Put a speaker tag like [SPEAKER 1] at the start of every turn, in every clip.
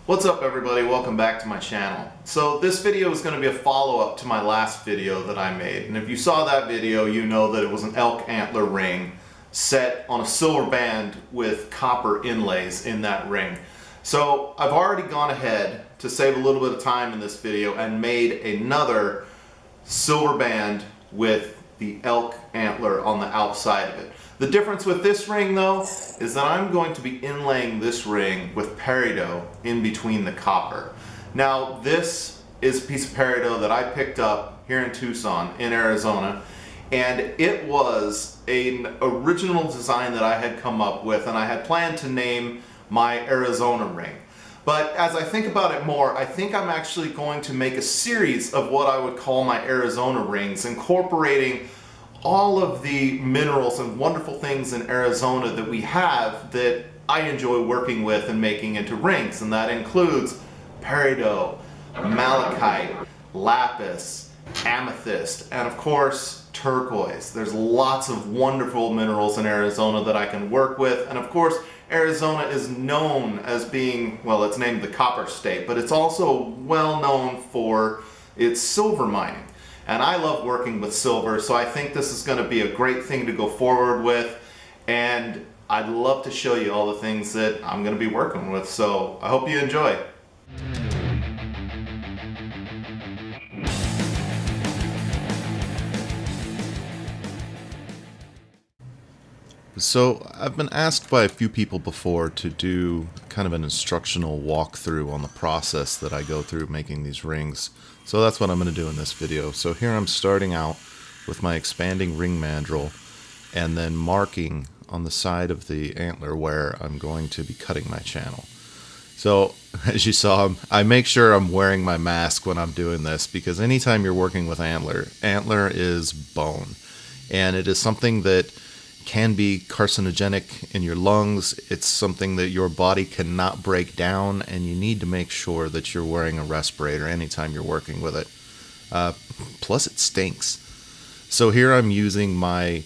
[SPEAKER 1] What's up everybody, welcome back to my channel. So this video is going to be a follow-up to my last video that I made, and if you saw that video you know that it was an elk antler ring set on a silver band with copper inlays in that ring. So I've already gone ahead to save a little bit of time in this video and made another silver band with the elk antler on the outside of it. The difference with this ring though is that I'm going to be inlaying this ring with Peridot in between the copper. Now this is a piece of Peridot that I picked up here in Tucson in Arizona, and it was an original design that I had come up with, and I had planned to name my Arizona ring. But as I think about it more, I think I'm actually going to make a series of what I would call my Arizona rings, incorporating all of the minerals and wonderful things in Arizona that we have that I enjoy working with and making into rings. And that includes peridot, malachite, lapis, amethyst, and of course turquoise. There's lots of wonderful minerals in Arizona that I can work with. And of course, Arizona is known as being, well, it's named the copper state, but it's also well known for its silver mining. And I love working with silver, so I think this is going to be a great thing to go forward with, and I'd love to show you all the things that I'm going to be working with, so I hope you enjoy. So I've been asked by a few people before to do kind of an instructional walkthrough on the process that I go through making these rings. So that's what I'm going to do in this video. So here I'm starting out with my expanding ring mandrel and then marking on the side of the antler where I'm going to be cutting my channel. So as you saw, I make sure I'm wearing my mask when I'm doing this, because anytime you're working with antler is bone, and it is something that can be carcinogenic in your lungs. It's something that your body cannot break down, and you need to make sure that you're wearing a respirator anytime you're working with it. Plus it stinks. So here I'm using my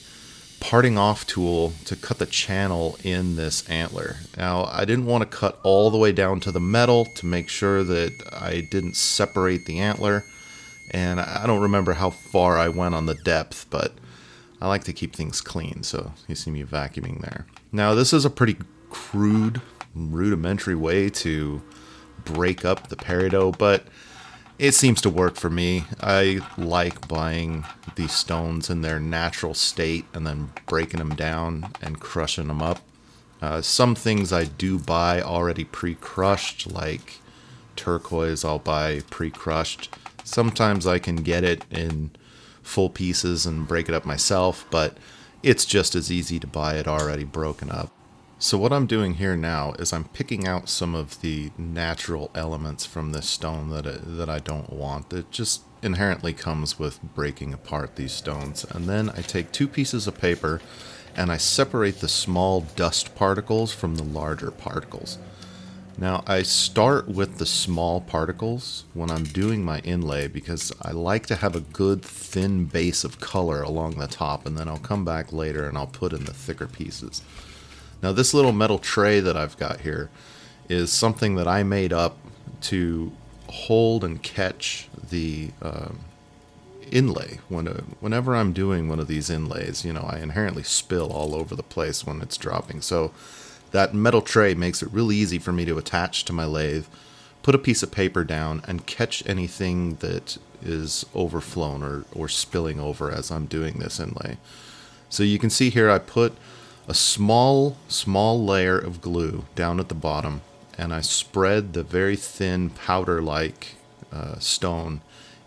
[SPEAKER 1] parting off tool to cut the channel in this antler. Now I didn't want to cut all the way down to the metal to make sure that I didn't separate the antler, and I don't remember how far I went on the depth, but I like to keep things clean, so you see me vacuuming there. Now this is a pretty crude, rudimentary way to break up the peridot, but it seems to work for me. I like buying these stones in their natural state and then breaking them down and crushing them up. Some things I do buy already pre-crushed, like turquoise I'll buy pre-crushed. Sometimes I can get it in full pieces and break it up myself, but it's just as easy to buy it already broken up. So what I'm doing here now is I'm picking out some of the natural elements from this stone that I don't want. It just inherently comes with breaking apart these stones. And then I take two pieces of paper and I separate the small dust particles from the larger particles. Now I start with the small particles when I'm doing my inlay, because I like to have a good thin base of color along the top, and then I'll come back later and I'll put in the thicker pieces. Now this little metal tray that I've got here is something that I made up to hold and catch the inlay. Whenever I'm doing one of these inlays, you know, I inherently spill all over the place when it's dropping. So that metal tray makes it really easy for me to attach to my lathe, put a piece of paper down, and catch anything that is overflown or spilling over as I'm doing this inlay. So you can see here I put a small layer of glue down at the bottom, and I spread the very thin powder-like stone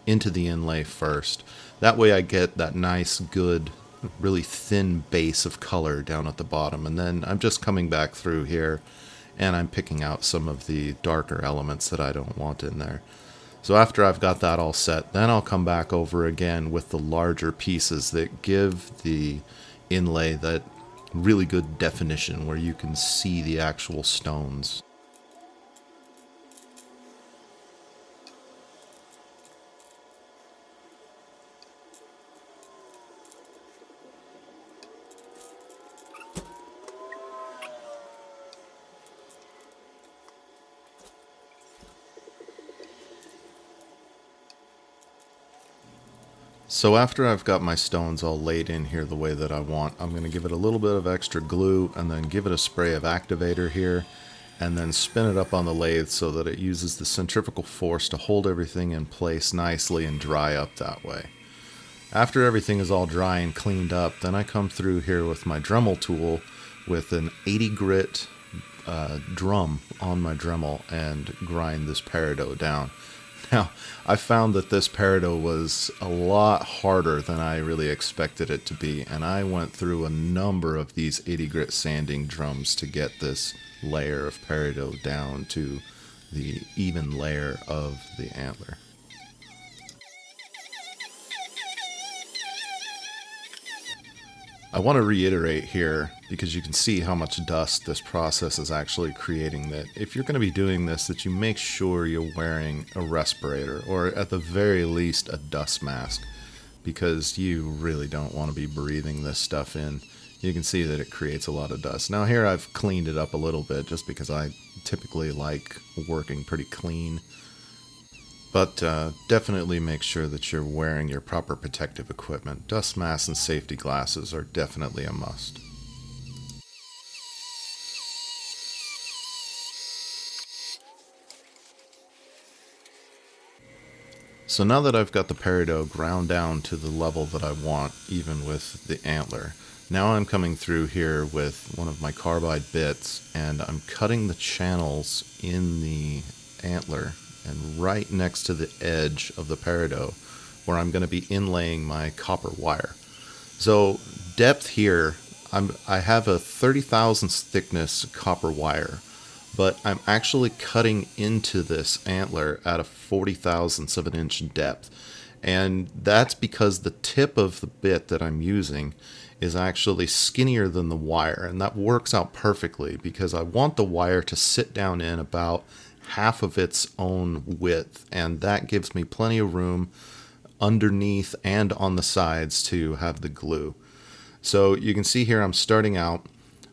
[SPEAKER 1] into the inlay first. That way I get that nice, good, really thin base of color down at the bottom, and then I'm just coming back through here and I'm picking out some of the darker elements that I don't want in there. So after I've got that all set, then I'll come back over again with the larger pieces that give the inlay that really good definition where you can see the actual stones. So after I've got my stones all laid in here the way that I want, I'm going to give it a little bit of extra glue and then give it a spray of activator here and then spin it up on the lathe so that it uses the centrifugal force to hold everything in place nicely and dry up that way. After everything is all dry and cleaned up, then I come through here with my Dremel tool with an 80 grit drum on my Dremel and grind this peridot down. Now, I found that this peridot was a lot harder than I really expected it to be, and I went through a number of these 80 grit sanding drums to get this layer of peridot down to the even layer of the antler. I want to reiterate here, because you can see how much dust this process is actually creating, that if you're going to be doing this, that you make sure you're wearing a respirator, or at the very least a dust mask, because you really don't want to be breathing this stuff in. You can see that it creates a lot of dust. Now here I've cleaned it up a little bit, just because I typically like working pretty clean. But definitely make sure that you're wearing your proper protective equipment. Dust masks and safety glasses are definitely a must. So now that I've got the peridot ground down to the level that I want, even with the antler, now I'm coming through here with one of my carbide bits and I'm cutting the channels in the antler and right next to the edge of the peridot where I'm going to be inlaying my copper wire. So depth here, I have a 30 thousandths thickness copper wire, but I'm actually cutting into this antler at a 40 thousandths of an inch depth. And that's because the tip of the bit that I'm using is actually skinnier than the wire, and that works out perfectly because I want the wire to sit down in about half of its own width, and that gives me plenty of room underneath and on the sides to have the glue. So you can see here I'm starting out.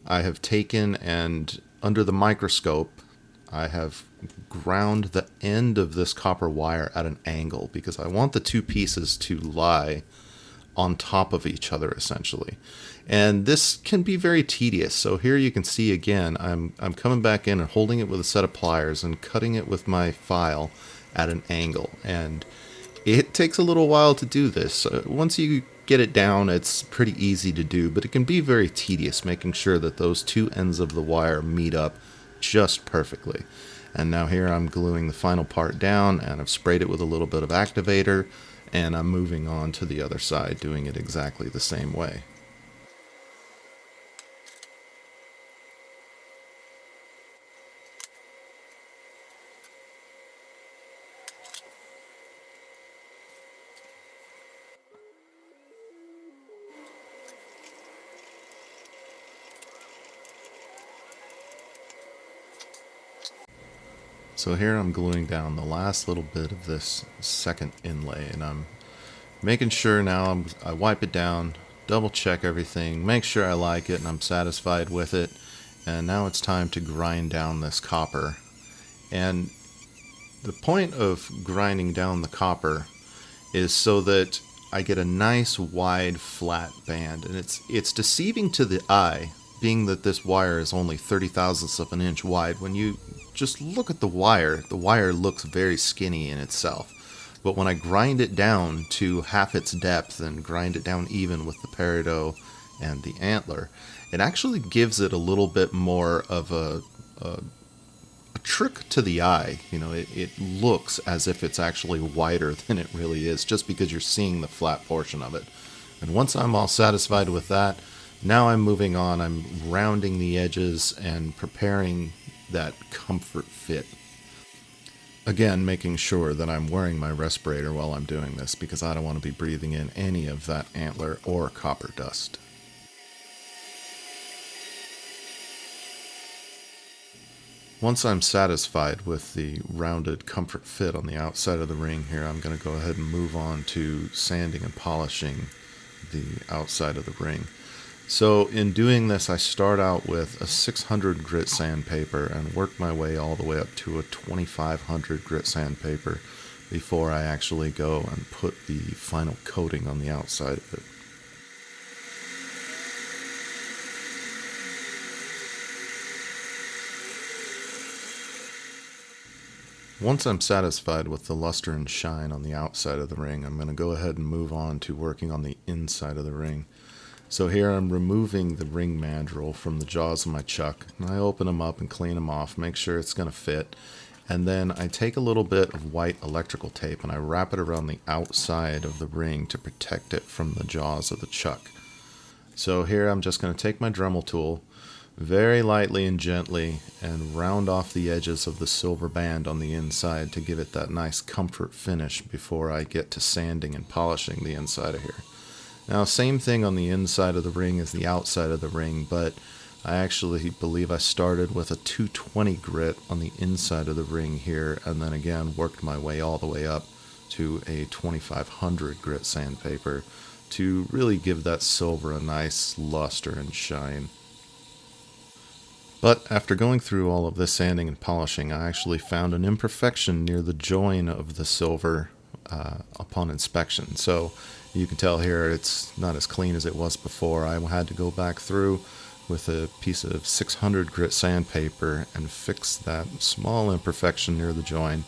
[SPEAKER 1] I have taken and under the microscope I have ground the end of this copper wire at an angle because I want the two pieces to lie on top of each other essentially. And this can be very tedious. So here you can see again, I'm coming back in and holding it with a set of pliers and cutting it with my file at an angle. And it takes a little while to do this. Once you get it down, it's pretty easy to do, but it can be very tedious making sure that those two ends of the wire meet up just perfectly. And now here I'm gluing the final part down and I've sprayed it with a little bit of activator and I'm moving on to the other side doing it exactly the same way. So here I'm gluing down the last little bit of this second inlay, and I'm making sure now I wipe it down, double check everything, make sure I like it and I'm satisfied with it. And now it's time to grind down this copper. And the point of grinding down the copper is so that I get a nice wide flat band, and it's deceiving to the eye, being that this wire is only 30 thousandths of an inch wide. When you just look at the wire looks very skinny in itself. But when I grind it down to half its depth and grind it down even with the peridot and the antler, it actually gives it a little bit more of a trick to the eye. You know, it looks as if it's actually wider than it really is, just because you're seeing the flat portion of it. And once I'm all satisfied with that, now I'm moving on. I'm rounding the edges and preparing that comfort fit. Again, making sure that I'm wearing my respirator while I'm doing this, because I don't want to be breathing in any of that antler or copper dust. Once I'm satisfied with the rounded comfort fit on the outside of the ring here, I'm going to go ahead and move on to sanding and polishing the outside of the ring. So in doing this, I start out with a 600 grit sandpaper and work my way all the way up to a 2500 grit sandpaper before I actually go and put the final coating on the outside of it. Once I'm satisfied with the luster and shine on the outside of the ring, I'm going to go ahead and move on to working on the inside of the ring. So here I'm removing the ring mandrel from the jaws of my chuck, and I open them up and clean them off, make sure it's going to fit, and then I take a little bit of white electrical tape and I wrap it around the outside of the ring to protect it from the jaws of the chuck. So here I'm just going to take my Dremel tool, very lightly and gently, and round off the edges of the silver band on the inside to give it that nice comfort finish before I get to sanding and polishing the inside of here. Now, same thing on the inside of the ring as the outside of the ring, but I actually believe I started with a 220 grit on the inside of the ring here, and then again worked my way all the way up to a 2500 grit sandpaper to really give that silver a nice luster and shine. But after going through all of this sanding and polishing, I actually found an imperfection near the join of the silver upon inspection. So you can tell here it's not as clean as it was before. I had to go back through with a piece of 600 grit sandpaper and fix that small imperfection near the join.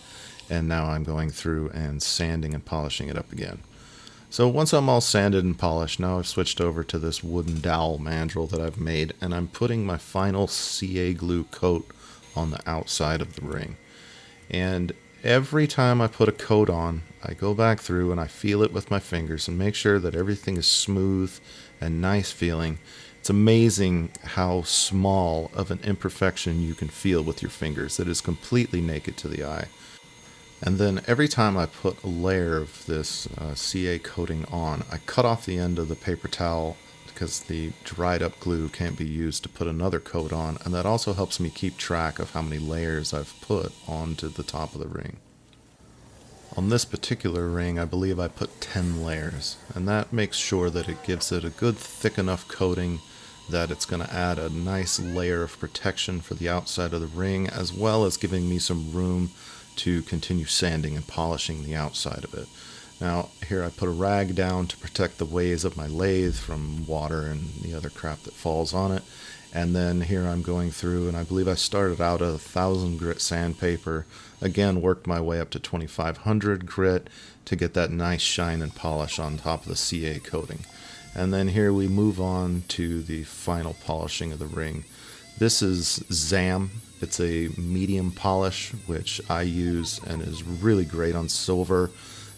[SPEAKER 1] And now I'm going through and sanding and polishing it up again. So once I'm all sanded and polished, now I've switched over to this wooden dowel mandrel that I've made, and I'm putting my final CA glue coat on the outside of the ring. And every time I put a coat on, I go back through and I feel it with my fingers and make sure that everything is smooth and nice feeling. It's amazing how small of an imperfection you can feel with your fingers. It is completely naked to the eye. And then every time I put a layer of this CA coating on, I cut off the end of the paper towel because the dried up glue can't be used to put another coat on, and that also helps me keep track of how many layers I've put onto the top of the ring. On this particular ring, I believe I put 10 layers, and that makes sure that it gives it a good thick enough coating that it's going to add a nice layer of protection for the outside of the ring, as well as giving me some room to continue sanding and polishing the outside of it. Now here I put a rag down to protect the ways of my lathe from water and the other crap that falls on it. And then here I'm going through, and I believe I started out at 1000 grit sandpaper, again worked my way up to 2500 grit to get that nice shine and polish on top of the CA coating. And then here we move on to the final polishing of the ring. This is ZAM. It's a medium polish, which I use and is really great on silver.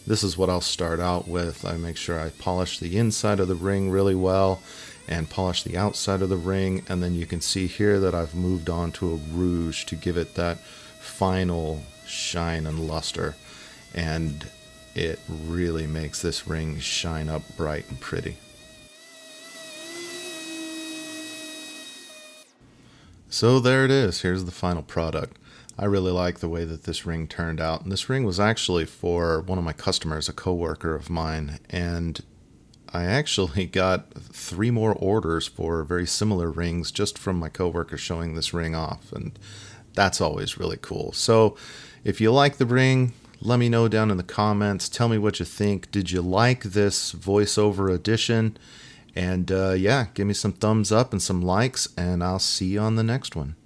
[SPEAKER 1] This is what I'll start out with. I make sure I polish the inside of the ring really well and polish the outside of the ring. And then you can see here that I've moved on to a rouge to give it that final shine and luster. And it really makes this ring shine up bright and pretty. So there it is. Here's the final product. I really like the way that this ring turned out. And this ring was actually for one of my customers, a coworker of mine. And I actually got 3 more orders for very similar rings just from my coworker showing this ring off. And that's always really cool. So if you like the ring, let me know down in the comments. Tell me what you think. Did you like this voiceover edition? And yeah, give me some thumbs up and some likes, and I'll see you on the next one.